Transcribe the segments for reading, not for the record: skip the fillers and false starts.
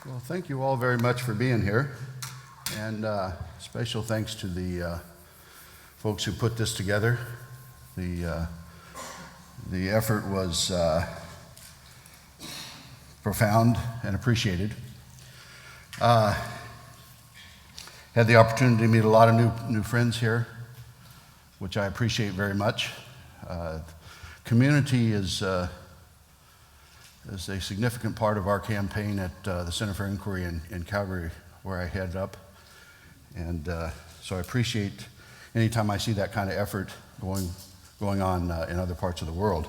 Well, thank you all very much for being here, and special thanks to the folks who put this together. The effort was profound and appreciated. Had the opportunity to meet a lot of new friends here, which I appreciate very much. Community is a significant part of our campaign at the Center for Inquiry in Calgary, where I head up. And so I appreciate anytime I see that kind of effort going on in other parts of the world.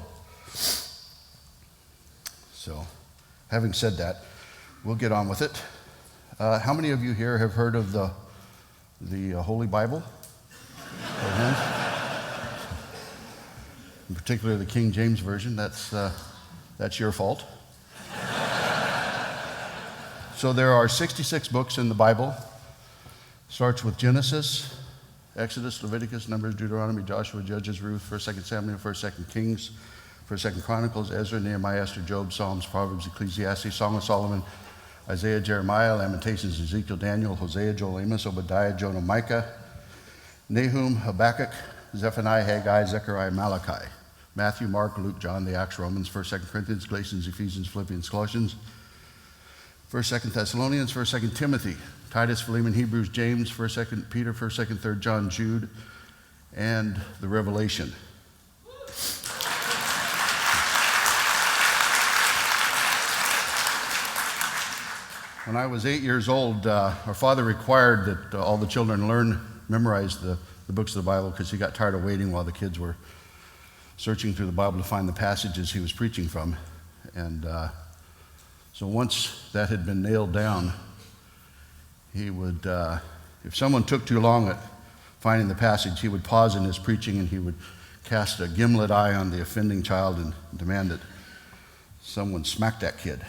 So, having said that, we'll get on with it. How many of you here have heard of the Holy Bible? In particular, the King James Version. That's your fault. So there are 66 books in the Bible. Starts with Genesis, Exodus, Leviticus, Numbers, Deuteronomy, Joshua, Judges, Ruth, 1st, 2nd Samuel, 1st, 2nd Kings, 1st, 2nd Chronicles, Ezra, Nehemiah, Esther, Job, Psalms, Proverbs, Ecclesiastes, Song of Solomon, Isaiah, Jeremiah, Lamentations, Ezekiel, Daniel, Hosea, Joel, Amos, Obadiah, Jonah, Micah, Nahum, Habakkuk, Zephaniah, Haggai, Zechariah, Malachi, Matthew, Mark, Luke, John, the Acts, Romans, 1st, 2nd Corinthians, Galatians, Ephesians, Philippians, Colossians, 1st, 2nd Thessalonians, 1st, 2nd Timothy, Titus, Philemon, Hebrews, James, 1st, 2nd Peter, 1st, 2nd, 3rd John, Jude, and the Revelation. When I was 8 years old, our father required that all the children memorize the books of the Bible because he got tired of waiting while the kids were searching through the Bible to find the passages he was preaching from. And so once that had been nailed down, he would, if someone took too long at finding the passage, he would pause in his preaching and he would cast a gimlet eye on the offending child and demand that someone smack that kid.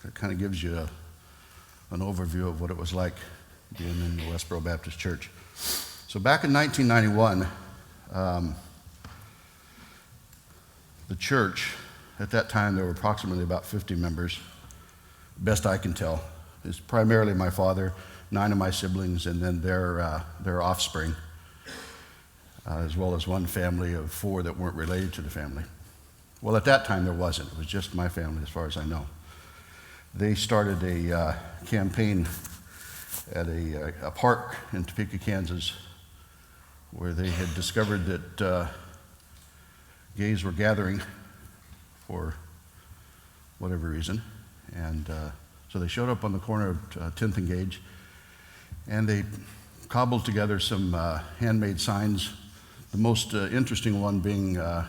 That kind of gives you an overview of what it was like being in the Westborough Baptist Church. So back in 1991, the church, at that time there were approximately about 50 members, best I can tell. It's primarily my father, 9 of my siblings, and then their offspring, as well as one family of 4 that weren't related to the family. Well, at that time there wasn't. It was just my family as far as I know. They started a campaign at a park in Topeka, Kansas, where they had discovered that gays were gathering for whatever reason. And so they showed up on the corner of 10th and Gage, and they cobbled together some handmade signs, the most interesting one being a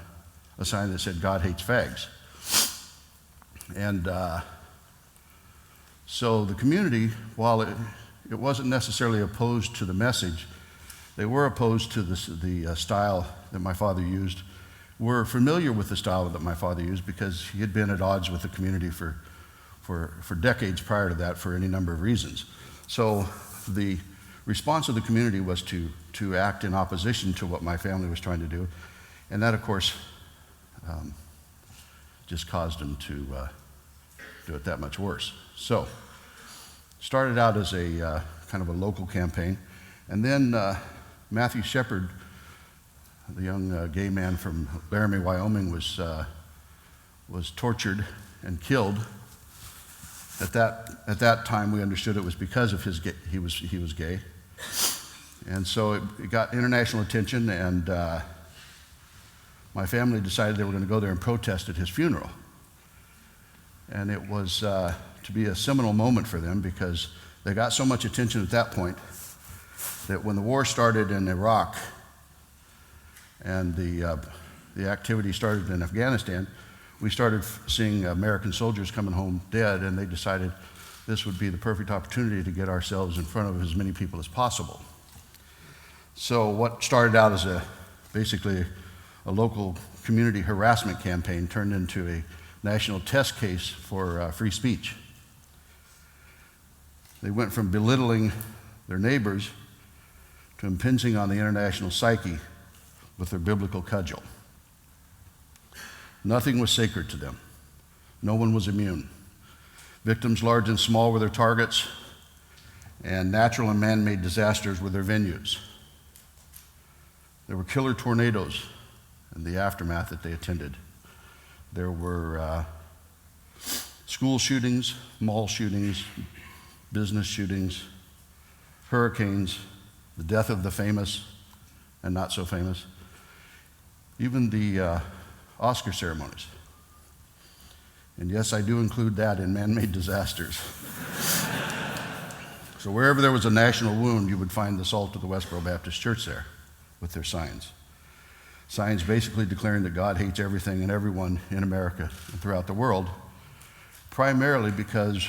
sign that said, "God hates fags." And so the community, while it wasn't necessarily opposed to the message, they were opposed to the style that my father used, were familiar with the style that my father used because he had been at odds with the community for decades prior to that for any number of reasons. So the response of the community was to act in opposition to what my family was trying to do, and that, of course, just caused them to do it that much worse. So started out as a kind of a local campaign, and then Matthew Shepard, the young gay man from Laramie, Wyoming, was tortured and killed. At that time, we understood it was because of he was gay, and so it got international attention. And my family decided they were going to go there and protest at his funeral. And it was to be a seminal moment for them because they got so much attention at that point that when the war started in Iraq and the activity started in Afghanistan, we started seeing American soldiers coming home dead, and they decided this would be the perfect opportunity to get ourselves in front of as many people as possible. So what started out as basically a local community harassment campaign turned into a national test case for free speech. They went from belittling their neighbors to impinging on the international psyche with their biblical cudgel. Nothing was sacred to them. No one was immune. Victims large and small were their targets, and natural and man-made disasters were their venues. There were killer tornadoes in the aftermath that they attended. There were school shootings, mall shootings, business shootings, hurricanes, the death of the famous and not so famous, even the Oscar ceremonies. And yes, I do include that in man-made disasters. So wherever there was a national wound, you would find the salt of the Westborough Baptist Church there with their signs. Signs basically declaring that God hates everything and everyone in America and throughout the world, primarily because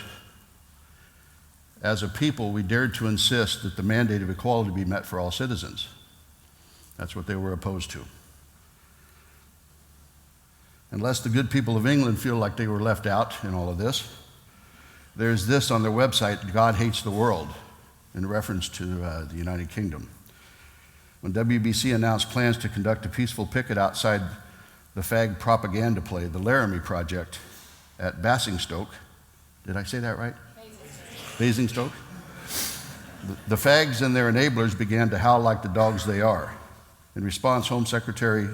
as a people, we dared to insist that the mandate of equality be met for all citizens. That's what they were opposed to. Unless the good people of England feel like they were left out in all of this, there's this on their website, God Hates the World, in reference to the United Kingdom. When WBC announced plans to conduct a peaceful picket outside the fag propaganda play, the Laramie Project, at Basingstoke, did I say that right? Basingstoke. The fags and their enablers began to howl like the dogs they are. In response, Home Secretary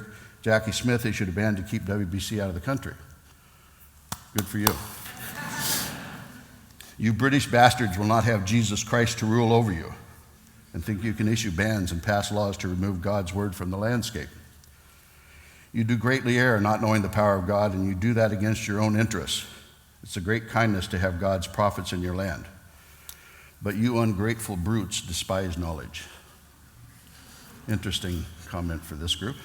Jackie Smith issued a ban to keep WBC out of the country. Good for you. You British bastards will not have Jesus Christ to rule over you and think you can issue bans and pass laws to remove God's word from the landscape. You do greatly err not knowing the power of God, and you do that against your own interests. It's a great kindness to have God's prophets in your land. But you ungrateful brutes despise knowledge. Interesting comment for this group.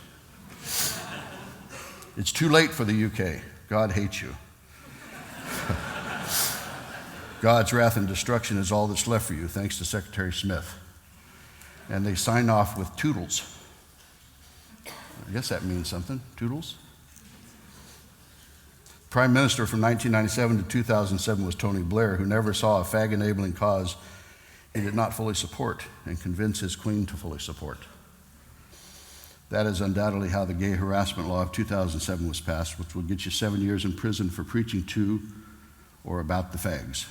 It's too late for the UK. God hates you. God's wrath and destruction is all that's left for you, thanks to Secretary Smith. And they sign off with toodles. I guess that means something, toodles. Prime Minister from 1997 to 2007 was Tony Blair, who never saw a fag-enabling cause he did not fully support and convince his queen to fully support. That is undoubtedly how the gay harassment law of 2007 was passed, which will get you 7 years in prison for preaching to or about the fags.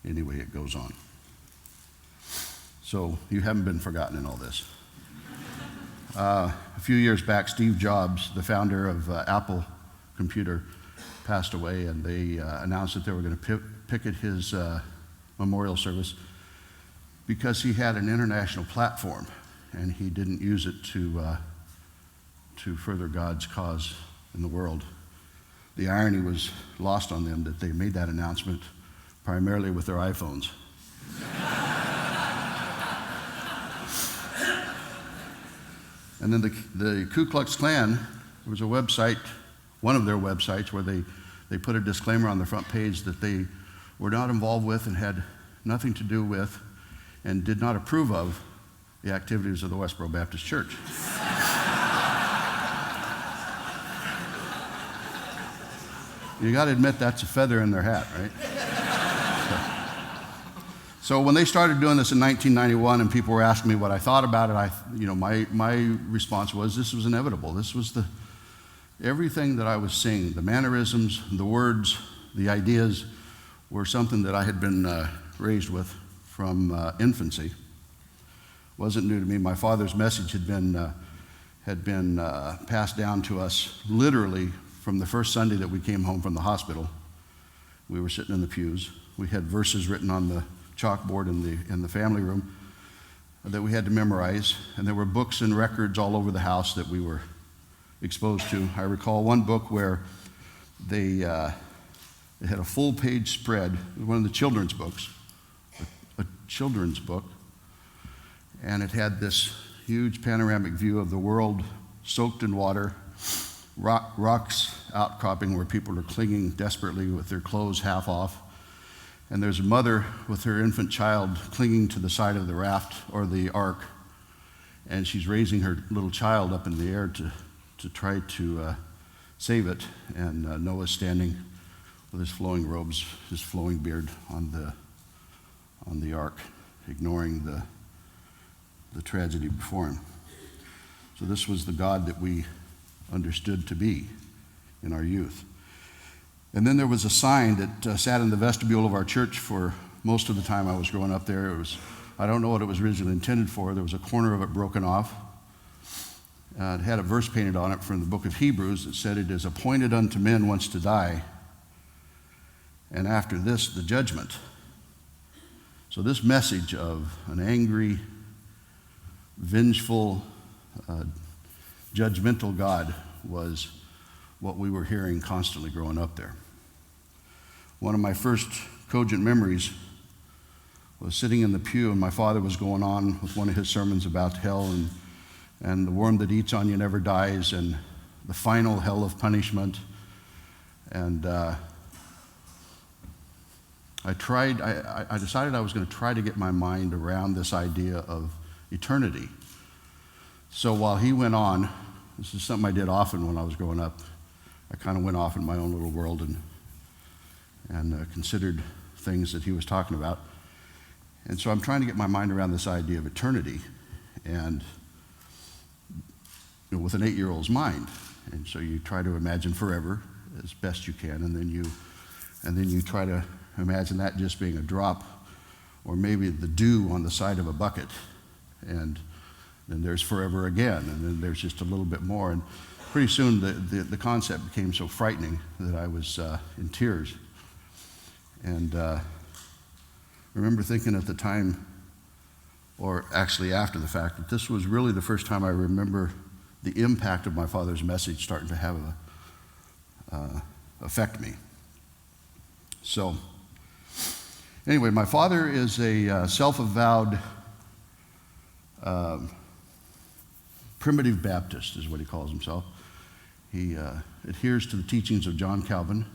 Anyway, it goes on. So you haven't been forgotten in all this. A few years back, Steve Jobs, the founder of Apple Computer, passed away, and they announced that they were going to picket his memorial service because he had an international platform and he didn't use it to further God's cause in the world. The irony was lost on them that they made that announcement primarily with their iPhones. And then the Ku Klux Klan, there was a website, one of their websites, where they put a disclaimer on the front page that they were not involved with and had nothing to do with and did not approve of the activities of the Westborough Baptist Church. You got to admit that's a feather in their hat, right? So when they started doing this in 1991 and people were asking me what I thought about it, my response was this was inevitable. This was everything that I was seeing, the mannerisms, the words, the ideas were something that I had been raised with from infancy. Wasn't new to me. My father's message had been passed down to us literally from the first Sunday that we came home from the hospital. We were sitting in the pews. We had verses written on the chalkboard in the family room that we had to memorize, and there were books and records all over the house that we were exposed to. I recall one book where they had a full-page spread, one of the children's books, a children's book, and it had this huge panoramic view of the world soaked in water, rocks outcropping where people are clinging desperately with their clothes half off. And there's a mother with her infant child clinging to the side of the raft or the ark, and she's raising her little child up in the air to try to save it. And Noah's standing with his flowing robes, his flowing beard on the ark, ignoring the tragedy before him. So this was the God that we understood to be in our youth. And then there was a sign that sat in the vestibule of our church for most of the time I was growing up there. I don't know what it was originally intended for. There was a corner of it broken off. It had a verse painted on it from the book of Hebrews that said, "It is appointed unto men once to die, and after this the judgment." So this message of an angry, vengeful, judgmental God was what we were hearing constantly growing up there. One of my first cogent memories was sitting in the pew, and my father was going on with one of his sermons about hell and the worm that eats on you never dies, and the final hell of punishment. And I decided I was going to try to get my mind around this idea of eternity. So while he went on, this is something I did often when I was growing up, I kind of went off in my own little world and considered things that he was talking about. And so I'm trying to get my mind around this idea of eternity, and with an 8-year-old's mind. And so you try to imagine forever as best you can, and then you try to imagine that just being a drop, or maybe the dew on the side of a bucket, and then there's forever again, and then there's just a little bit more. And pretty soon the concept became so frightening that I was in tears. And I remember thinking at the time, or actually after the fact, that this was really the first time I remember the impact of my father's message starting to have affect me. So anyway, my father is a self-avowed primitive Baptist, is what he calls himself. He adheres to the teachings of John Calvin,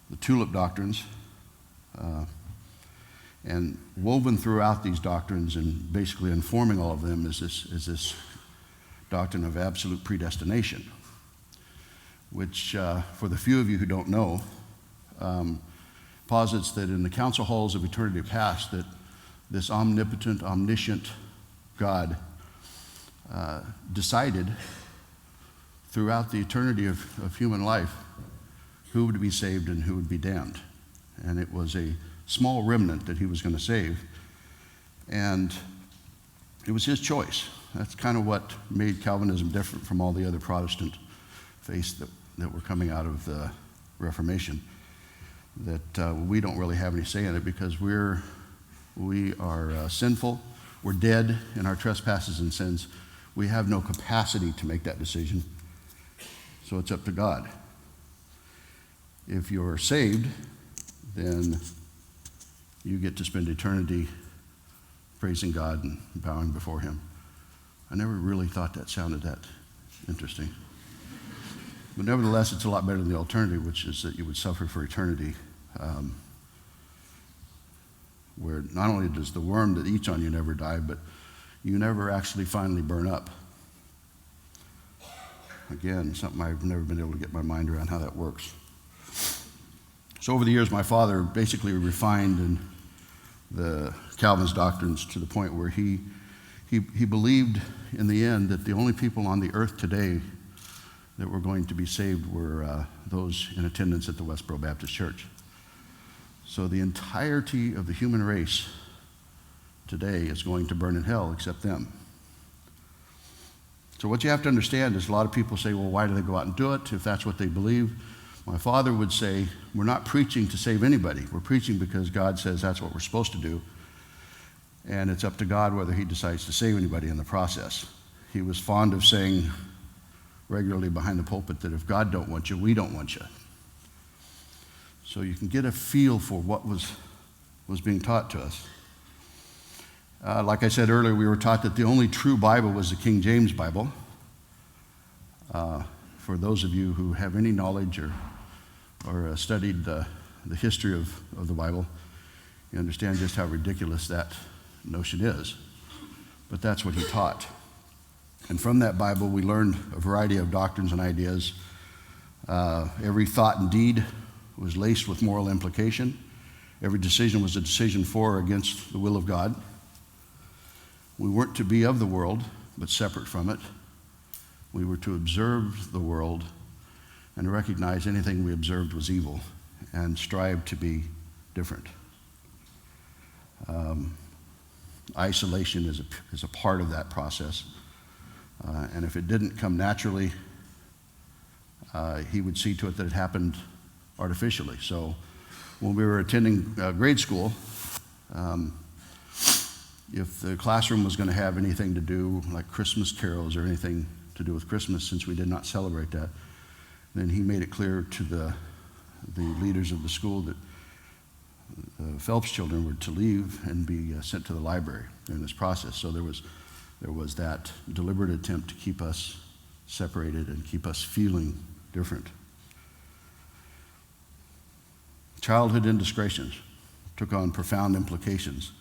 the tulip doctrines, and woven throughout these doctrines and basically informing all of them is this doctrine of absolute predestination, which, for the few of you who don't know, posits that in the council halls of eternity past, that this omnipotent, omniscient God decided throughout the eternity of human life who would be saved and who would be damned. And it was a small remnant that he was going to save. And it was his choice. That's kind of what made Calvinism different from all the other Protestant faiths that were coming out of the Reformation. That we don't really have any say in it because we are sinful. We're dead in our trespasses and sins. We have no capacity to make that decision. So it's up to God. If you're saved, then you get to spend eternity praising God and bowing before him. I never really thought that sounded that interesting. But nevertheless, it's a lot better than the alternative, which is that you would suffer for eternity, where not only does the worm that eats on you never die, but you never actually finally burn up. Again, something I've never been able to get my mind around how that works. So over the years, my father basically refined in the Calvin's doctrines to the point where he believed in the end that the only people on the earth today that were going to be saved were those in attendance at the Westborough Baptist Church. So the entirety of the human race today is going to burn in hell except them. So what you have to understand is a lot of people say, well, why do they go out and do it if that's what they believe? My father would say, we're not preaching to save anybody. We're preaching because God says that's what we're supposed to do. And it's up to God whether he decides to save anybody in the process. He was fond of saying regularly behind the pulpit that if God don't want you, we don't want you. So you can get a feel for what was being taught to us. Like I said earlier, we were taught that the only true Bible was the King James Bible. For those of you who have any knowledge or studied the history of the Bible, you understand just how ridiculous that notion is. But that's what he taught. And from that Bible, we learned a variety of doctrines and ideas. Every thought and deed was laced with moral implication. Every decision was a decision for or against the will of God. We weren't to be of the world, but separate from it. We were to observe the world and recognize anything we observed was evil and strive to be different. Isolation is a part of that process. And if it didn't come naturally, he would see to it that it happened artificially. So when we were attending grade school, if the classroom was going to have anything to do, like Christmas carols or anything to do with Christmas, since we did not celebrate that, then he made it clear to the leaders of the school that Phelps children were to leave and be sent to the library during this process. So there was that deliberate attempt to keep us separated and keep us feeling different. Childhood indiscretions took on profound implications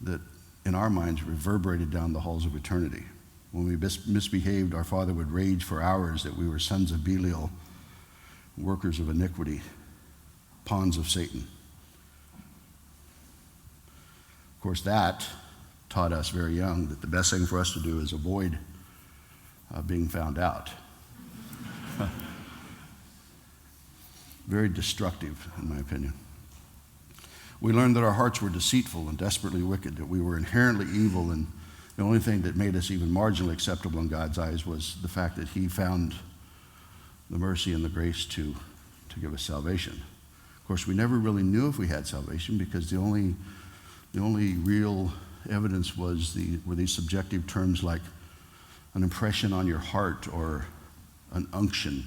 that in our minds reverberated down the halls of eternity. When we misbehaved, our father would rage for hours that we were sons of Belial, workers of iniquity, pawns of Satan. Of course, that taught us very young that the best thing for us to do is avoid being found out. Very destructive, in my opinion. We learned that our hearts were deceitful and desperately wicked, that we were inherently evil, and the only thing that made us even marginally acceptable in God's eyes was the fact that he found the mercy and the grace to give us salvation. Of course, we never really knew if we had salvation, because the only real evidence were these subjective terms like an impression on your heart or an unction.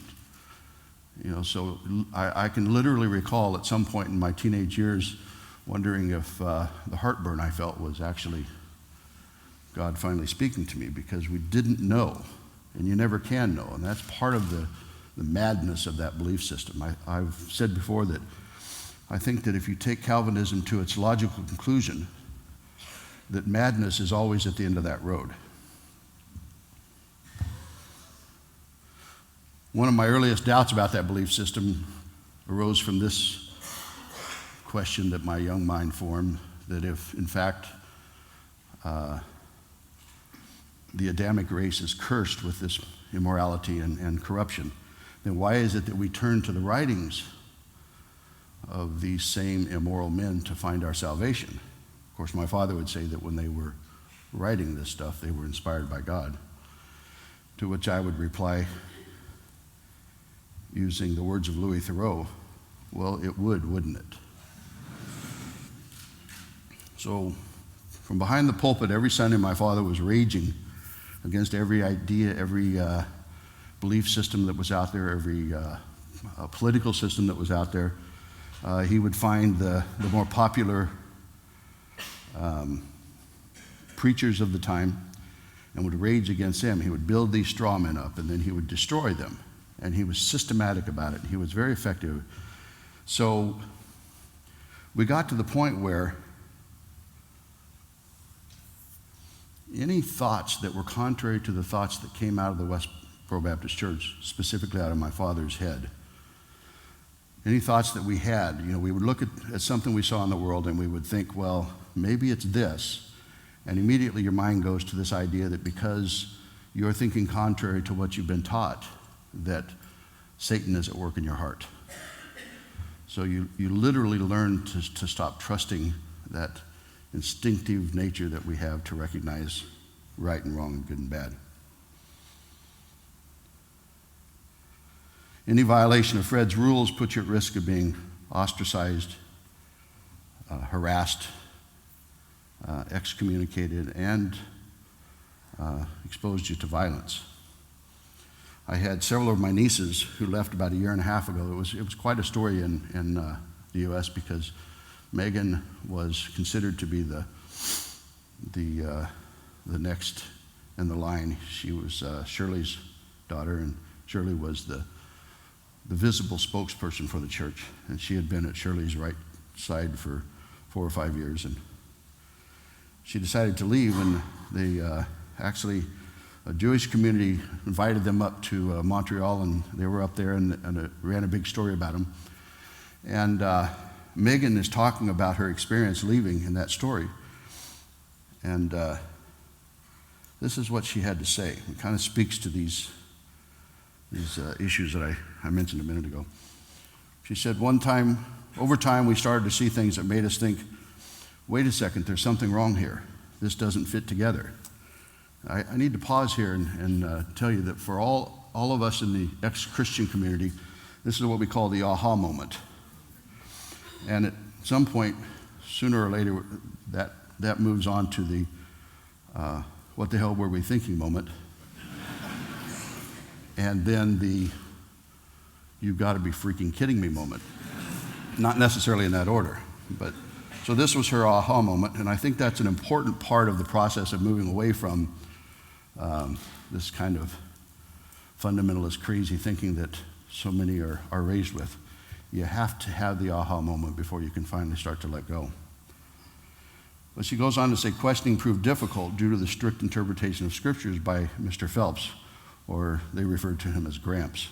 So I can literally recall at some point in my teenage years wondering if the heartburn I felt was actually God finally speaking to me, because we didn't know, and you never can know, and that's part of the madness of that belief system. I've said before that I think that if you take Calvinism to its logical conclusion, that madness is always at the end of that road. One of my earliest doubts about that belief system arose from this question that my young mind formed, that if, in fact, the Adamic race is cursed with this immorality and corruption, then why is it that we turn to the writings of these same immoral men to find our salvation? Of course, my father would say that when they were writing this stuff, they were inspired by God. To which I would reply, using the words of Louis Theroux, well, it would, wouldn't it? So, from behind the pulpit every Sunday, my father was raging against every idea, every belief system that was out there, every political system that was out there. He would find the more popular preachers of the time and would rage against them. He would build these straw men up, and then he would destroy them. And he was systematic about it. He was very effective. So we got to the point where any thoughts that were contrary to the thoughts that came out of the Westborough Baptist Church, specifically out of my father's head, any thoughts that we had, we would look at something we saw in the world and we would think, well, maybe it's this. And immediately your mind goes to this idea that because you're thinking contrary to what you've been taught, that Satan is at work in your heart. So you literally learn to stop trusting that instinctive nature that we have to recognize right and wrong and good and bad. Any violation of Fred's rules puts you at risk of being ostracized, harassed, excommunicated, and exposed you to violence. I had several of my nieces who left about a year and a half ago. It was quite a story in the U.S. because Megan was considered to be the next in the line. She was Shirley's daughter, and Shirley was the visible spokesperson for the church, and she had been at Shirley's right side for 4 or 5 years, and she decided to leave, and they actually, a Jewish community invited them up to Montreal, and they were up there and ran a big story about them. And Megan is talking about her experience leaving in that story. And this is what she had to say. It kind of speaks to these issues that I mentioned a minute ago. She said, over time, we started to see things that made us think, wait a second, there's something wrong here. This doesn't fit together. I need to pause here and tell you that for all of us in the ex-Christian community, this is what we call the aha moment. And at some point, sooner or later, that moves on to the what the hell were we thinking moment. And then the you've got to be freaking kidding me moment. Not necessarily in that order. So this was her aha moment, and I think that's an important part of the process of moving away from this kind of fundamentalist crazy thinking that so many are raised with. You have to have the aha moment before you can finally start to let go. But she goes on to say, questioning proved difficult due to the strict interpretation of scriptures by Mr. Phelps, or they referred to him as Gramps.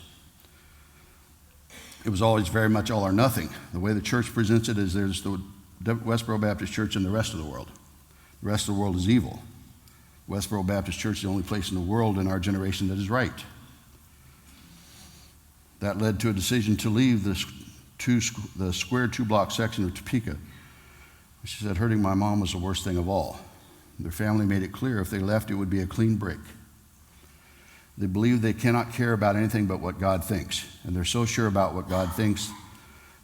It was always very much all or nothing. The way the church presents it is there's the Westborough Baptist Church and the rest of the world. The rest of the world is evil. Westborough Baptist Church is the only place in the world in our generation that is right. That led to a decision to leave the square two-block section of Topeka. She said, hurting my mom was the worst thing of all. Their family made it clear if they left, it would be a clean break. They believe they cannot care about anything but what God thinks, and they're so sure about what God thinks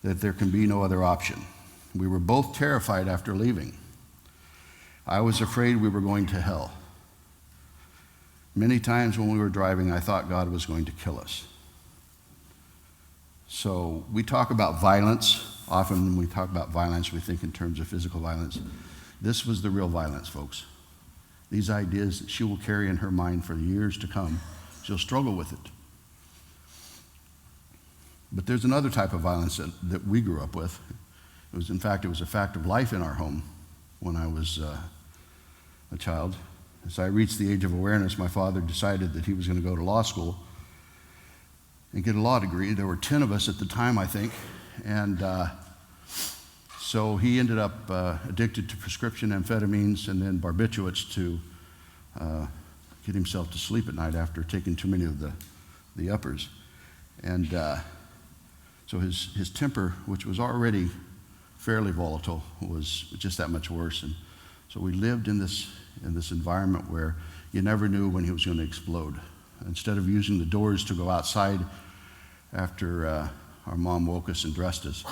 that there can be no other option. We were both terrified after leaving. I was afraid we were going to hell. Many times when we were driving, I thought God was going to kill us. So we talk about violence. Often when we talk about violence, we think in terms of physical violence. This was the real violence, folks. These ideas that she will carry in her mind for years to come, she'll struggle with it. But there's another type of violence that we grew up with. It was a fact of life in our home when I was a child. As I reached the age of awareness, my father decided that he was going to go to law school and get a law degree. There were 10 of us at the time, I think, and so he ended up addicted to prescription amphetamines and then barbiturates to get himself to sleep at night after taking too many of the uppers. And so his temper, which was already fairly volatile, was just that much worse. And so we lived in this environment where you never knew when he was going to explode. Instead of using the doors to go outside after our mom woke us and dressed us,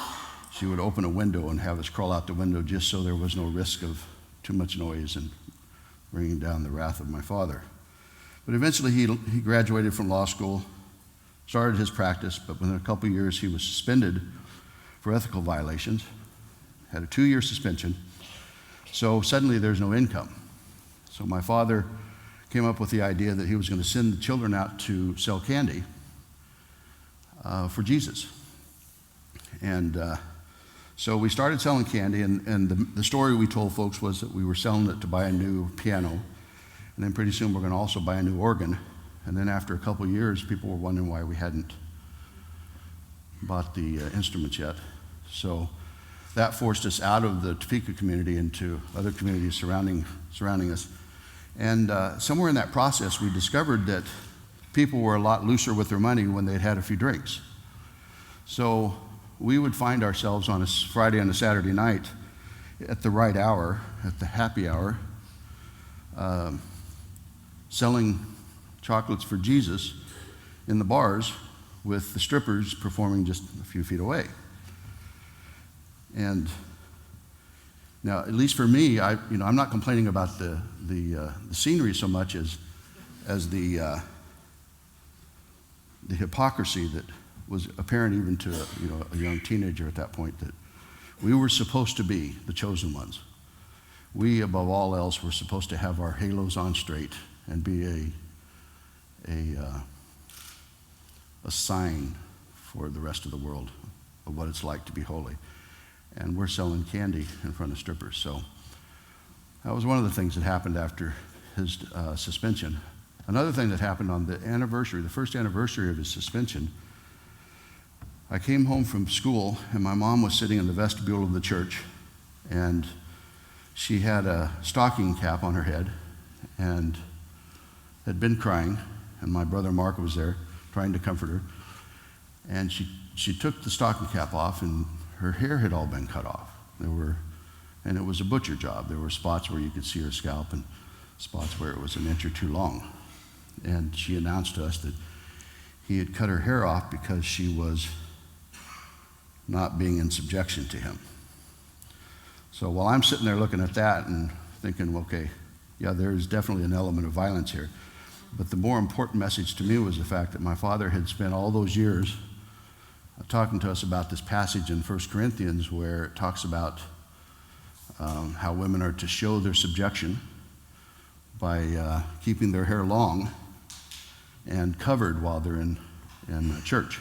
she would open a window and have us crawl out the window just so there was no risk of too much noise and bringing down the wrath of my father. But eventually he graduated from law school, started his practice, but within a couple of years he was suspended for ethical violations, had a 2-year suspension. So suddenly there's no income. So my father came up with the idea that he was going to send the children out to sell candy for Jesus. And so we started selling candy, and the story we told folks was that we were selling it to buy a new piano, and then pretty soon we're going to also buy a new organ. And then after a couple of years, people were wondering why we hadn't bought the instruments yet. So that forced us out of the Topeka community into other communities surrounding us. And somewhere in that process, we discovered that people were a lot looser with their money when they'd had a few drinks. So we would find ourselves on a Friday and a Saturday night at the right hour, at the happy hour, selling chocolates for Jesus in the bars with the strippers performing just a few feet away. And now, at least for me, I'm not complaining about the scenery so much as the hypocrisy that was apparent even to a young teenager at that point, that we were supposed to be the chosen ones. We, above all else, were supposed to have our halos on straight and be a sign for the rest of the world of what it's like to be holy. And we're selling candy in front of strippers. So that was one of the things that happened after his suspension. Another thing that happened on the first anniversary of his suspension, I came home from school and my mom was sitting in the vestibule of the church, and she had a stocking cap on her head and had been crying, and my brother Mark was there trying to comfort her. And she took the stocking cap off, and her hair had all been cut off. And it was a butcher job. There were spots where you could see her scalp and spots where it was an inch or two long. And she announced to us that he had cut her hair off because she was not being in subjection to him. So while I'm sitting there looking at that and thinking, okay, yeah, there is definitely an element of violence here. But the more important message to me was the fact that my father had spent all those years talking to us about this passage in 1 Corinthians where it talks about how women are to show their subjection by keeping their hair long and covered while they're in church.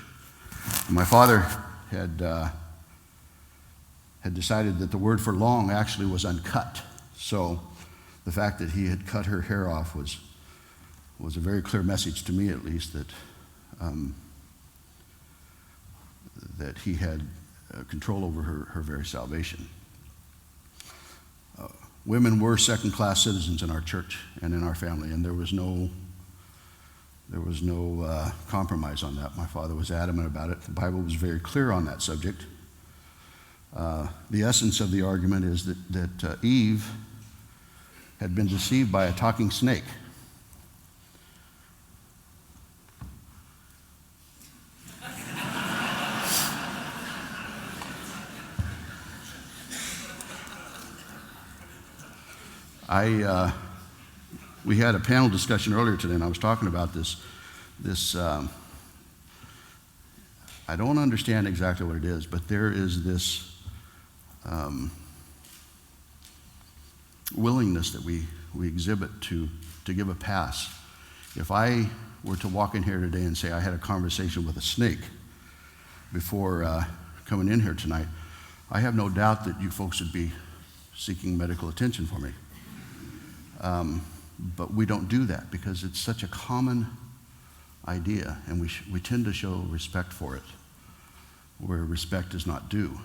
And my father had decided that the word for long actually was uncut. So the fact that he had cut her hair off was a very clear message to me, at least, that he had control over her very salvation. Women were second-class citizens in our church and in our family, and there was no compromise on that. My father was adamant about it. The Bible was very clear on that subject. The essence of the argument is that Eve had been deceived by a talking snake. We had a panel discussion earlier today, and I was talking about this. I don't understand exactly what it is, but there is this willingness that we exhibit to give a pass. If I were to walk in here today and say I had a conversation with a snake before coming in here tonight, I have no doubt that you folks would be seeking medical attention for me. But we don't do that because it's such a common idea, and we tend to show respect for it where respect is not due.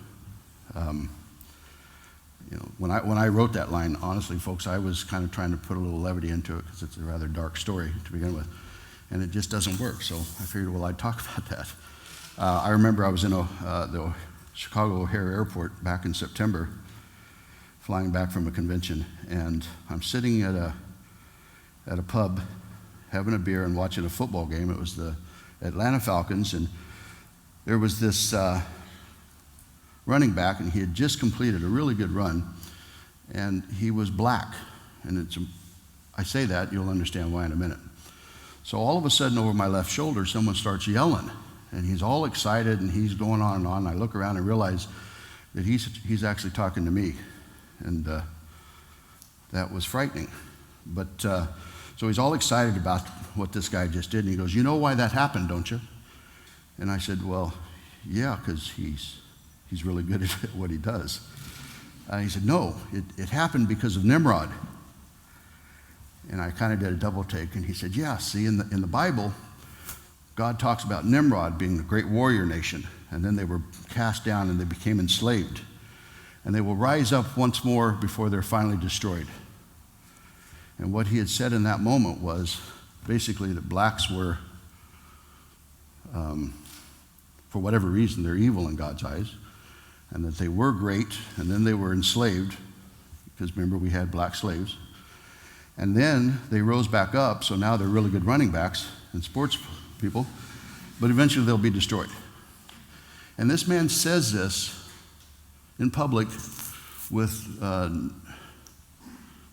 When I wrote that line, honestly, folks, I was kind of trying to put a little levity into it because it's a rather dark story to begin with, and it just doesn't work. So I figured, well, I'd talk about that. I remember I was in the Chicago O'Hare Airport back in September, flying back from a convention, and I'm sitting at a pub having a beer and watching a football game. It was the Atlanta Falcons, and there was this running back, and he had just completed a really good run, and he was black. And I say that, you'll understand why in a minute. So all of a sudden, over my left shoulder, someone starts yelling, and he's all excited, and he's going on and on. I look around and realize that he's actually talking to me. And that was frightening. But so he's all excited about what this guy just did. And he goes, "You know why that happened, don't you?" And I said, "Well, yeah, because he's really good at what he does." And he said, "No, it happened because of Nimrod." And I kind of did a double take. And he said, "Yeah, see, in the Bible, God talks about Nimrod being a great warrior nation. And then they were cast down and they became enslaved. And they will rise up once more before they're finally destroyed." And what he had said in that moment was basically that blacks were, for whatever reason, they're evil in God's eyes, and that they were great, and then they were enslaved, because remember we had black slaves. And then they rose back up, so now they're really good running backs and sports people, but eventually they'll be destroyed. And this man says this in public with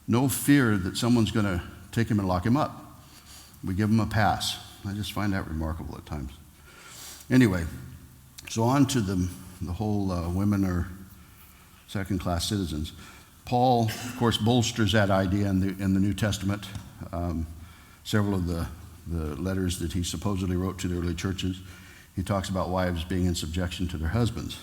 no fear that someone's going to take him and lock him up. We give him a pass. I just find that remarkable at times. Anyway, so on to the whole women are second-class citizens. Paul, of course, bolsters that idea in the New Testament. Several of the letters that he supposedly wrote to the early churches, he talks about wives being in subjection to their husbands.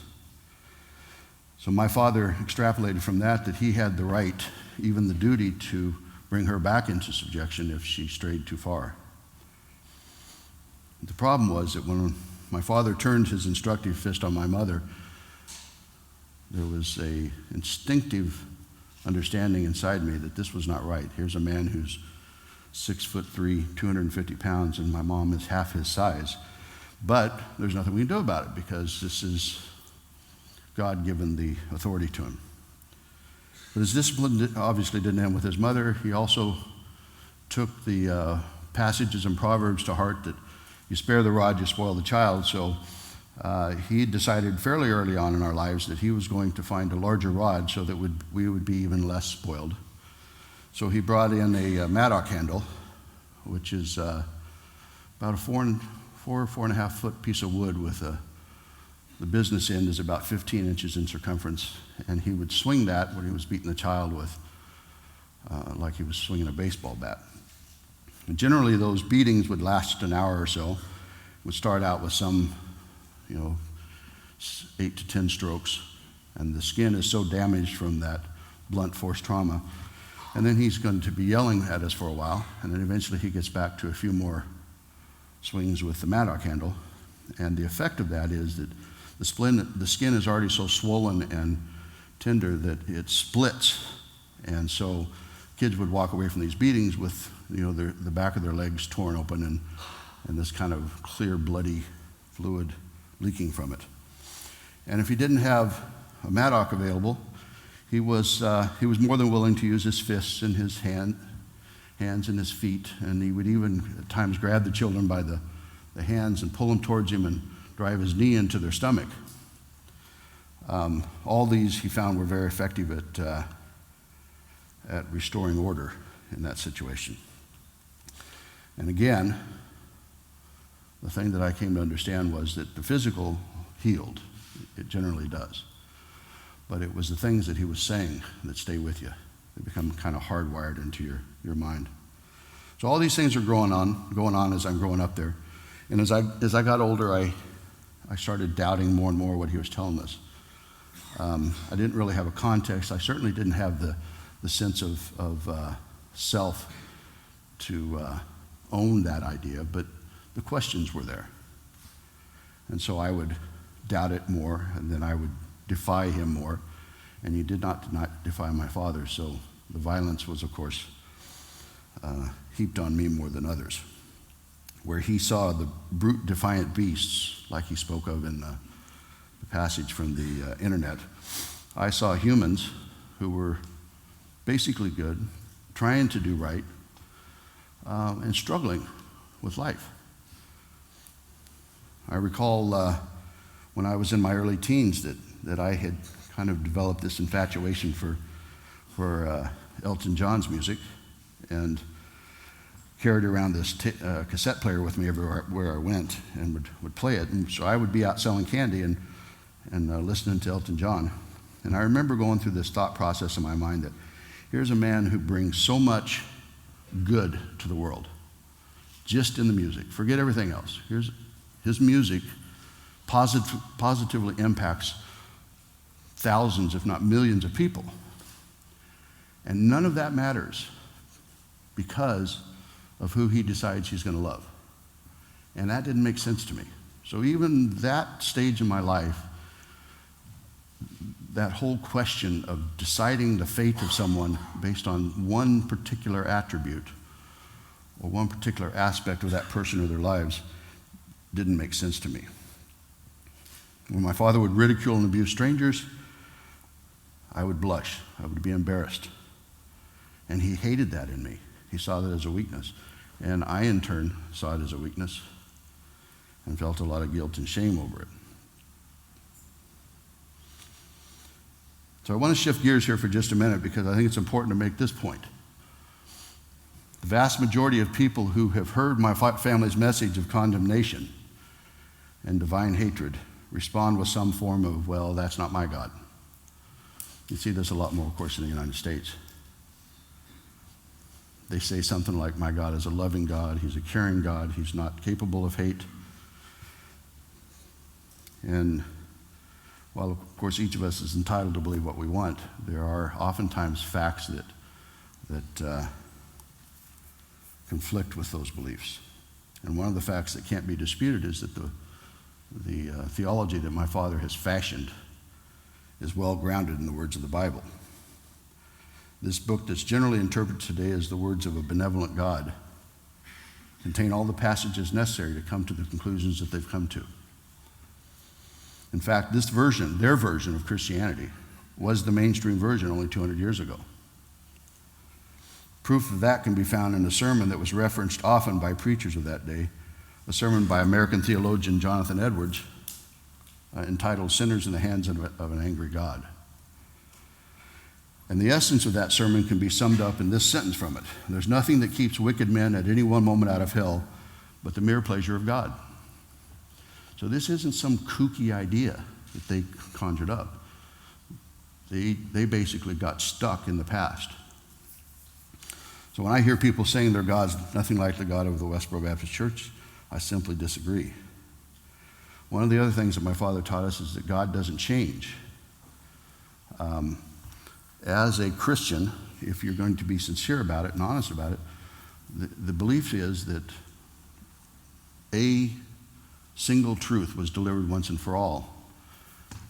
So my father extrapolated from that he had the right, even the duty, to bring her back into subjection if she strayed too far. The problem was that when my father turned his instructive fist on my mother, there was an instinctive understanding inside me that this was not right. Here's a man who's 6'3", 250 pounds, and my mom is half his size. But there's nothing we can do about it because this is God given the authority to him. But his discipline obviously didn't end with his mother. He also took the passages in Proverbs to heart that you spare the rod, you spoil the child. So he decided fairly early on in our lives that he was going to find a larger rod so that we would be even less spoiled. So he brought in a mattock handle, which is about a 4.5 foot piece of wood with the business end is about 15 inches in circumference. And he would swing that when he was beating the child with, like he was swinging a baseball bat. And generally, those beatings would last an hour or so. Would start out with some, 8 to 10 strokes. And the skin is so damaged from that blunt force trauma. And then he's going to be yelling at us for a while. And then eventually he gets back to a few more swings with the mattock handle. And the effect of that is that the skin is already so swollen and tender that it splits. And so kids would walk away from these beatings with the back of their legs torn open and this kind of clear, bloody fluid leaking from it. And if he didn't have a mattock available, he was more than willing to use his fists and his hands and his feet, and he would even at times grab the children by the hands and pull them towards him and drive his knee into their stomach. All these he found were very effective at restoring order in that situation. And again, the thing that I came to understand was that the physical healed. It generally does. But it was the things that he was saying that stay with you. They become kind of hardwired into your mind. So all these things are going on as I'm growing up there. And as I got older, I started doubting more and more what he was telling us. I didn't really have a context. I certainly didn't have the sense of self to own that idea, but the questions were there. And so I would doubt it more, and then I would defy him more. And he did not defy my father, so the violence was, of course, heaped on me more than others. Where he saw the brute, defiant beasts, like he spoke of in the passage from the internet, I saw humans who were basically good, trying to do right, and struggling with life. I recall when I was in my early teens that I had kind of developed this infatuation for Elton John's music and carried around this cassette player with me everywhere where I went and would play it. And so I would be out selling candy and listening to Elton John. And I remember going through this thought process in my mind that here's a man who brings so much good to the world, just in the music. Forget everything else. Here's his music positively impacts thousands, if not millions of people. And none of that matters because of who he decides he's going to love. And that didn't make sense to me. So even that stage in my life, that whole question of deciding the fate of someone based on one particular attribute or one particular aspect of that person or their lives didn't make sense to me. When my father would ridicule and abuse strangers, I would blush. I would be embarrassed. And he hated that in me. He saw that as a weakness. And I, in turn, saw it as a weakness and felt a lot of guilt and shame over it. So I want to shift gears here for just a minute because I think it's important to make this point. The vast majority of people who have heard my family's message of condemnation and divine hatred respond with some form of, well, that's not my God. You see this a lot more, of course, in the United States. They say something like, my God is a loving God, he's a caring God, he's not capable of hate. And while, of course, each of us is entitled to believe what we want, there are oftentimes facts that conflict with those beliefs. And one of the facts that can't be disputed is that the theology that my father has fashioned is well grounded in the words of the Bible. This book that's generally interpreted today as the words of a benevolent God contain all the passages necessary to come to the conclusions that they've come to. In fact, this version, their version of Christianity, was the mainstream version only 200 years ago. Proof of that can be found in a sermon that was referenced often by preachers of that day, a sermon by American theologian Jonathan Edwards entitled Sinners in the Hands of an Angry God. And the essence of that sermon can be summed up in this sentence from it: there's nothing that keeps wicked men at any one moment out of hell but the mere pleasure of God. So this isn't some kooky idea that they conjured up. They basically got stuck in the past. So when I hear people saying their God's nothing like the God of the Westborough Baptist Church, I simply disagree. One of the other things that my father taught us is that God doesn't change. As a Christian, if you're going to be sincere about it and honest about it, the belief is that a single truth was delivered once and for all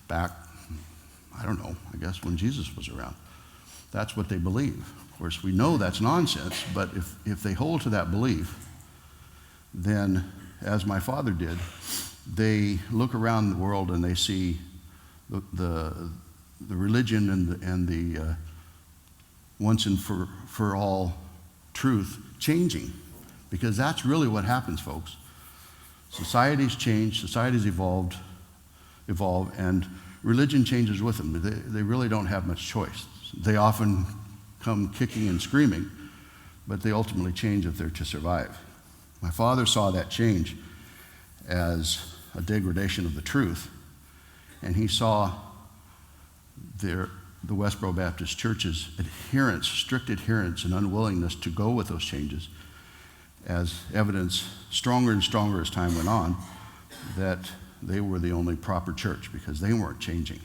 back, I don't know, I guess when Jesus was around. That's what they believe. Of course, we know that's nonsense, but if they hold to that belief, then, as my father did, they look around the world and they see the religion and the once and for all truth changing, because that's really what happens, folks. Societies change, societies evolve, and religion changes with them. They really don't have much choice. They often come kicking and screaming, but they ultimately change if they're to survive. My father saw that change as a degradation of the truth, and he saw the Westborough Baptist Church's adherence, strict adherence and unwillingness to go with those changes as evidence stronger and stronger as time went on that they were the only proper church because they weren't changing.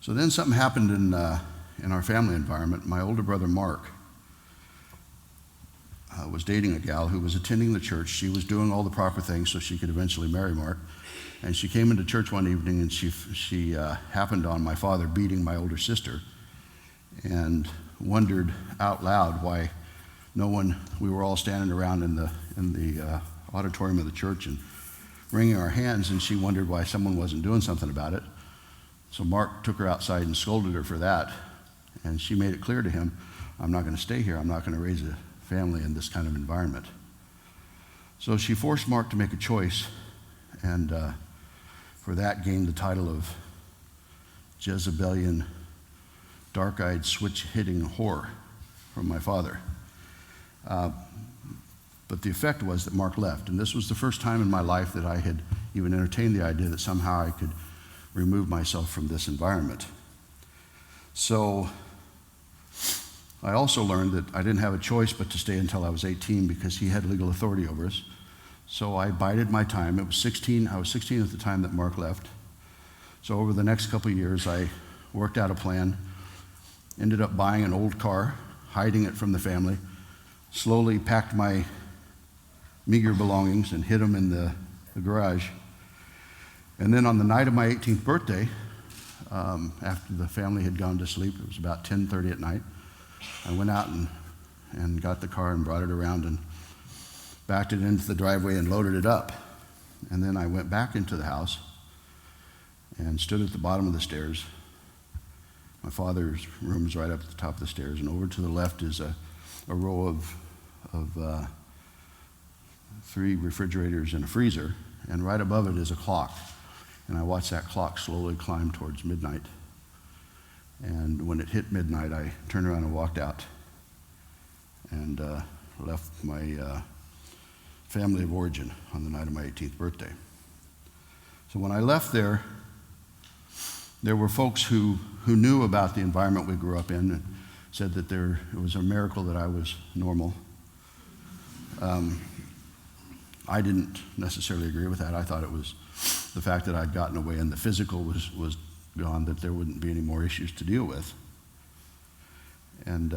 So then something happened in our family environment. My older brother Mark was dating a gal who was attending the church. She was doing all the proper things so she could eventually marry Mark. And she came into church one evening and she happened on my father beating my older sister and wondered out loud why we were all standing around in the auditorium of the church and wringing our hands, and she wondered why someone wasn't doing something about it. So Mark took her outside and scolded her for that, and she made it clear to him, I'm not going to stay here. I'm not going to raise a family in this kind of environment. So she forced Mark to make a choice, and for that gained the title of Jezebelian, dark-eyed, switch-hitting whore from my father. But the effect was that Mark left, and this was the first time in my life that I had even entertained the idea that somehow I could remove myself from this environment. So I also learned that I didn't have a choice but to stay until I was 18 because he had legal authority over us. So I bided my time. I was 16 at the time that Mark left. So over the next couple of years, I worked out a plan, ended up buying an old car, hiding it from the family, slowly packed my meager belongings and hid them in the garage. And then on the night of my 18th birthday, after the family had gone to sleep, it was about 10:30 at night, I went out and got the car and brought it around and backed it into the driveway and loaded it up. And then I went back into the house and stood at the bottom of the stairs. My father's room is right up at the top of the stairs, and over to the left is a row of 3 refrigerators and a freezer, and right above it is a clock. And I watched that clock slowly climb towards midnight. And when it hit midnight, I turned around and walked out and left my family of origin on the night of my 18th birthday. So when I left there were folks who knew about the environment we grew up in and said that it was a miracle that I was normal. I didn't necessarily agree with that. I thought it was the fact that I'd gotten away and the physical was gone, that there wouldn't be any more issues to deal with. And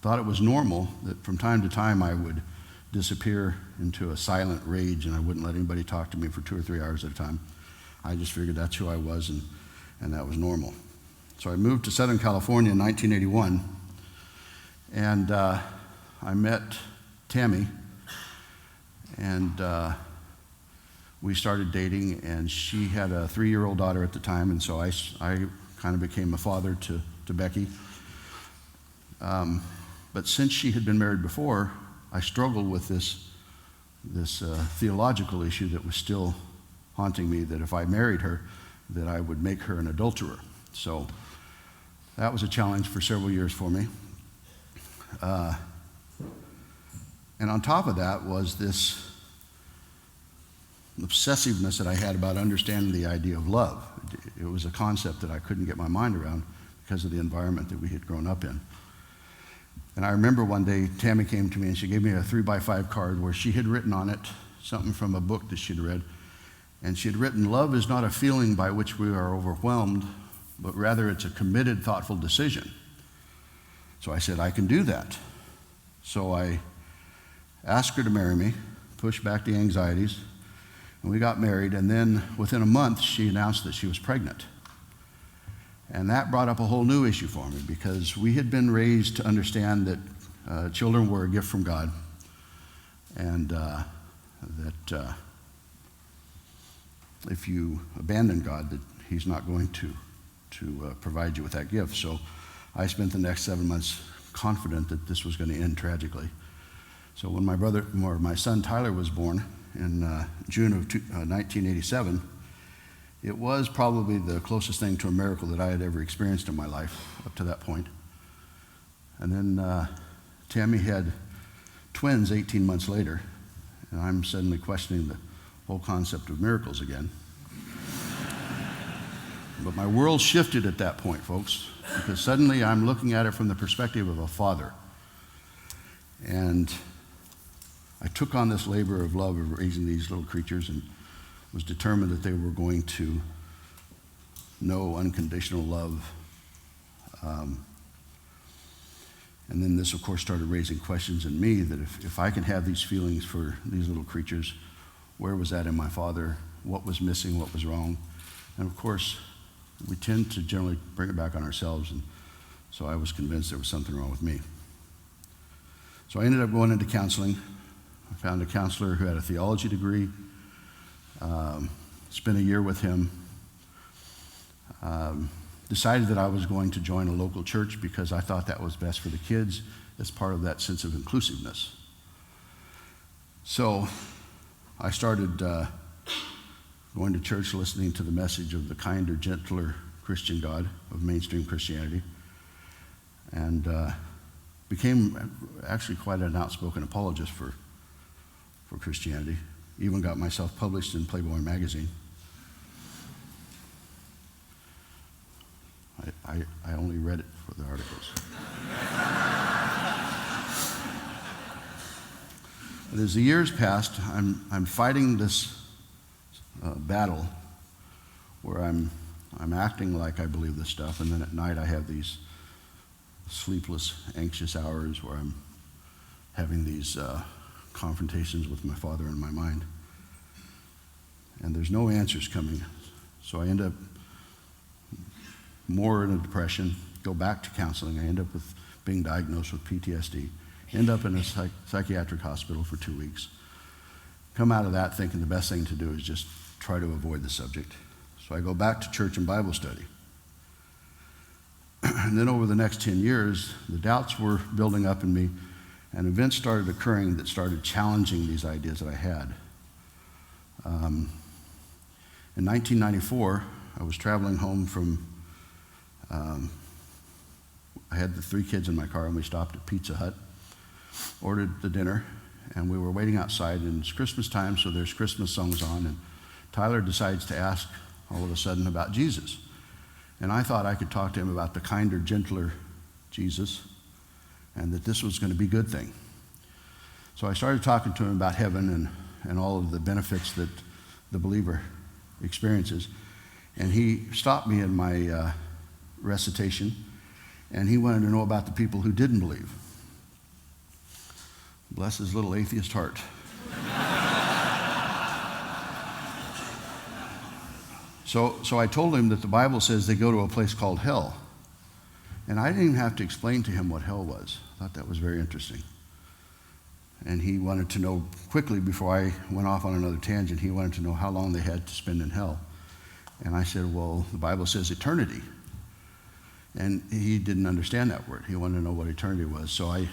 thought it was normal that from time to time I would disappear into a silent rage and I wouldn't let anybody talk to me for 2 or 3 hours at a time. I just figured that's who I was, and that was normal. So I moved to Southern California in 1981, and I met Tammy, and we started dating, and she had a 3-year-old daughter at the time, and so I kind of became a father to Becky. But since she had been married before, I struggled with this theological issue that was still haunting me, that if I married her, that I would make her an adulterer. So that was a challenge for several years for me. And on top of that was this obsessiveness that I had about understanding the idea of love. It was a concept that I couldn't get my mind around because of the environment that we had grown up in. And I remember one day Tammy came to me and she gave me a 3x5 card where she had written on it something from a book that she'd read. And she had written, "Love is not a feeling by which we are overwhelmed, but rather it's a committed, thoughtful decision." So I said, I can do that. So I asked her to marry me, pushed back the anxieties, and we got married. And then within a month, she announced that she was pregnant. And that brought up a whole new issue for me, because we had been raised to understand that children were a gift from God, and that if you abandon God, that He's not going to provide you with that gift. So I spent the next 7 months confident that this was going to end tragically. So when my son Tyler was born in June of 1987, it was probably the closest thing to a miracle that I had ever experienced in my life up to that point. And then Tammy had twins 18 months later, and I'm suddenly questioning the whole concept of miracles again. But my world shifted at that point, folks, because suddenly I'm looking at it from the perspective of a father. And I took on this labor of love of raising these little creatures, and was determined that they were going to know unconditional love. And then this, of course, started raising questions in me that if I can have these feelings for these little creatures, where was that in my father? What was missing? What was wrong? And of course, we tend to generally bring it back on ourselves, and so I was convinced there was something wrong with me. So I ended up going into counseling. I found a counselor who had a theology degree, spent a year with him, decided that I was going to join a local church because I thought that was best for the kids as part of that sense of inclusiveness. So I started going to church, listening to the message of the kinder, gentler Christian God of mainstream Christianity, and became actually quite an outspoken apologist for Christianity. Even got myself published in Playboy magazine. I only read it for the articles. But as the years passed, I'm fighting this battle where I'm acting like I believe this stuff, and then at night I have these sleepless, anxious hours where I'm having these confrontations with my father in my mind. And there's no answers coming. So I end up more in a depression, go back to counseling. I end up with being diagnosed with PTSD, end up in a psychiatric hospital for 2 weeks. Come out of that thinking the best thing to do is just try to avoid the subject. So I go back to church and Bible study. And then over the next 10 years, the doubts were building up in me, and events started occurring that started challenging these ideas that I had. In 1994, I was traveling home from, I had the 3 kids in my car, and we stopped at Pizza Hut, ordered the dinner, and we were waiting outside, and it's Christmas time, so there's Christmas songs on, and Tyler decides to ask all of a sudden about Jesus. And I thought I could talk to him about the kinder, gentler Jesus, and that this was going to be a good thing. So I started talking to him about heaven and all of the benefits that the believer experiences. And he stopped me in my recitation, and he wanted to know about the people who didn't believe. Bless his little atheist heart. So I told him that the Bible says they go to a place called hell. And I didn't even have to explain to him what hell was. I thought that was very interesting. And he wanted to know quickly, before I went off on another tangent, he wanted to know how long they had to spend in hell. And I said, well, the Bible says eternity. And he didn't understand that word. He wanted to know what eternity was. So I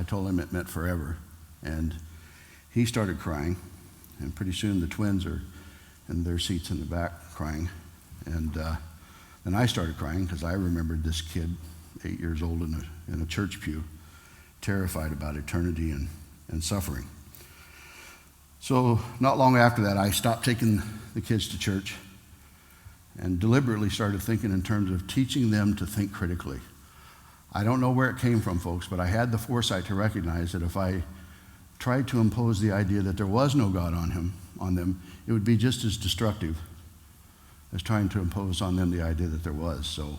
told him it meant forever. And he started crying. And pretty soon the twins are in their seats in the back crying. And then I started crying because I remembered this kid, 8 years old, in a church pew, terrified about eternity and suffering. So not long after that, I stopped taking the kids to church and deliberately started thinking in terms of teaching them to think critically. I don't know where it came from, folks, but I had the foresight to recognize that if I tried to impose the idea that there was no God on them, it would be just as destructive as trying to impose on them the idea that there was. So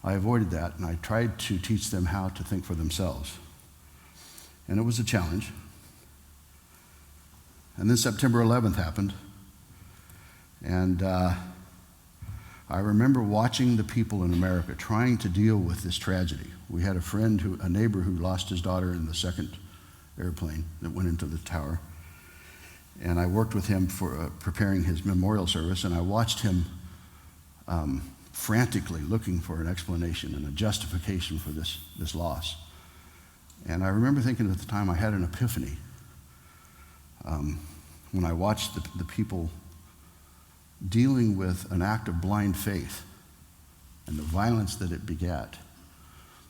I avoided that, and I tried to teach them how to think for themselves. And it was a challenge. And then September 11th happened, and I remember watching the people in America trying to deal with this tragedy. We had a neighbor who lost his daughter in the second airplane that went into the tower. And I worked with him for preparing his memorial service, and I watched him frantically looking for an explanation and a justification for this loss. And I remember thinking at the time I had an epiphany when I watched the people dealing with an act of blind faith and the violence that it begat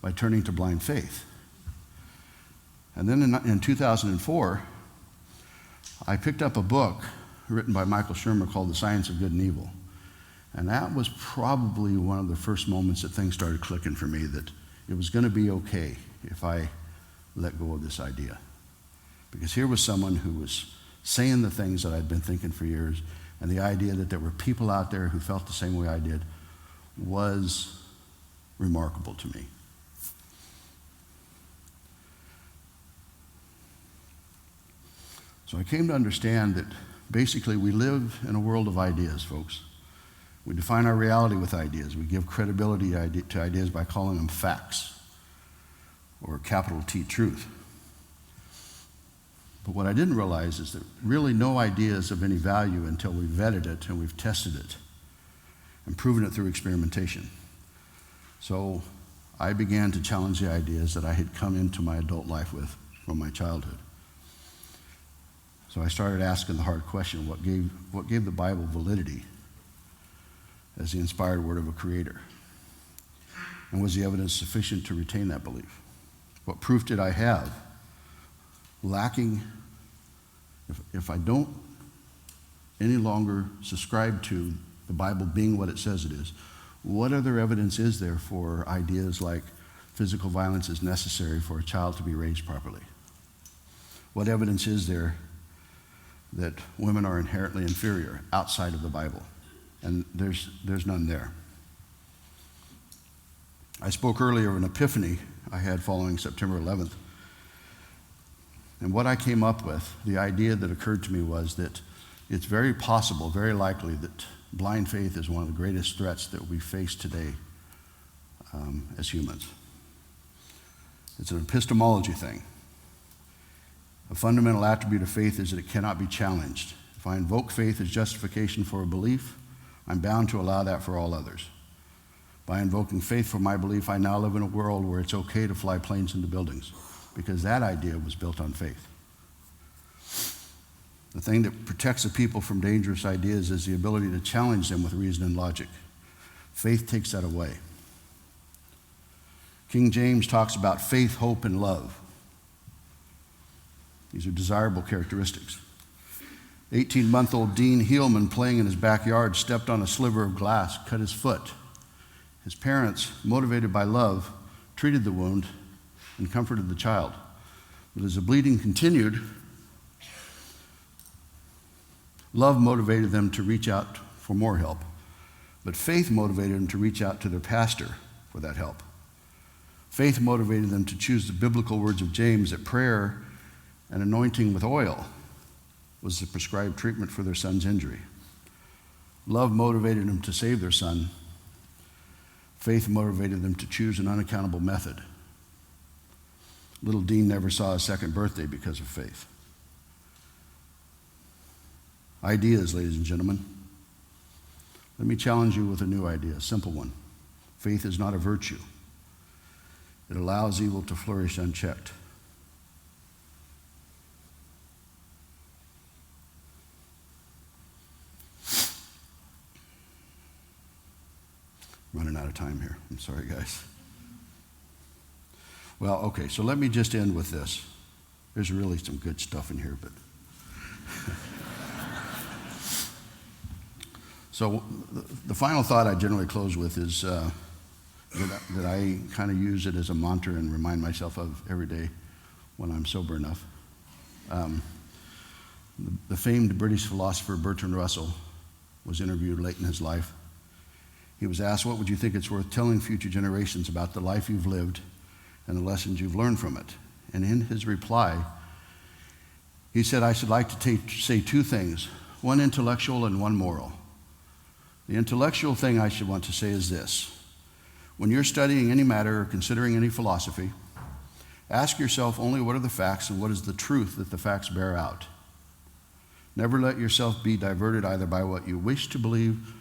by turning to blind faith. And then in 2004, I picked up a book written by Michael Shermer called The Science of Good and Evil. And that was probably one of the first moments that things started clicking for me, that it was going to be okay if I let go of this idea. Because here was someone who was saying the things that I'd been thinking for years, and the idea that there were people out there who felt the same way I did was remarkable to me. So I came to understand that basically we live in a world of ideas, folks. We define our reality with ideas. We give credibility to ideas by calling them facts, or capital T, truth. But what I didn't realize is that really no idea is of any value until we've vetted it and we've tested it and proven it through experimentation. So I began to challenge the ideas that I had come into my adult life with from my childhood. So I started asking the hard question, what gave the Bible validity as the inspired word of a creator? And was the evidence sufficient to retain that belief? What proof did I have? Lacking, if I don't any longer subscribe to the Bible being what it says it is, what other evidence is there for ideas like physical violence is necessary for a child to be raised properly? What evidence is there that women are inherently inferior outside of the Bible? And there's none there. I spoke earlier of an epiphany I had following September 11th. And what I came up with, the idea that occurred to me, was that it's very possible, very likely, that blind faith is one of the greatest threats that we face today as humans. It's an epistemology thing. A fundamental attribute of faith is that it cannot be challenged. If I invoke faith as justification for a belief, I'm bound to allow that for all others. By invoking faith for my belief, I now live in a world where it's okay to fly planes into buildings, because that idea was built on faith. The thing that protects a people from dangerous ideas is the ability to challenge them with reason and logic. Faith takes that away. King James talks about faith, hope, and love. These are desirable characteristics. 18-month-old Dean Heelman, playing in his backyard, stepped on a sliver of glass, cut his foot. His parents, motivated by love, treated the wound and comforted the child. But as the bleeding continued, love motivated them to reach out for more help. But faith motivated them to reach out to their pastor for that help. Faith motivated them to choose the biblical words of James that prayer and anointing with oil was the prescribed treatment for their son's injury. Love motivated them to save their son. Faith motivated them to choose an unaccountable method. Little Dean never saw his second birthday because of faith. Ideas, ladies and gentlemen. Let me challenge you with a new idea, a simple one. Faith is not a virtue. It allows evil to flourish unchecked. Running out of time here. I'm sorry, guys. Well, okay, so let me just end with this. There's really some good stuff in here, but... So the final thought I generally close with is that I kind of use it as a mantra and remind myself of every day when I'm sober enough. The famed British philosopher Bertrand Russell was interviewed late in his life. He was asked, what would you think it's worth telling future generations about the life you've lived and the lessons you've learned from it? And in his reply, he said, I should like to say two things, one intellectual and one moral. The intellectual thing I should want to say is this. When you're studying any matter or considering any philosophy, ask yourself only what are the facts and what is the truth that the facts bear out. Never let yourself be diverted either by what you wish to believe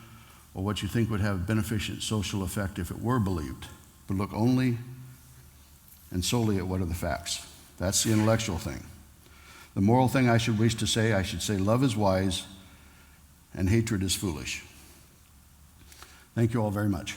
or what you think would have beneficent social effect if it were believed, but look only and solely at what are the facts. That's the intellectual thing. The moral thing I should wish to say, I should say love is wise and hatred is foolish. Thank you all very much.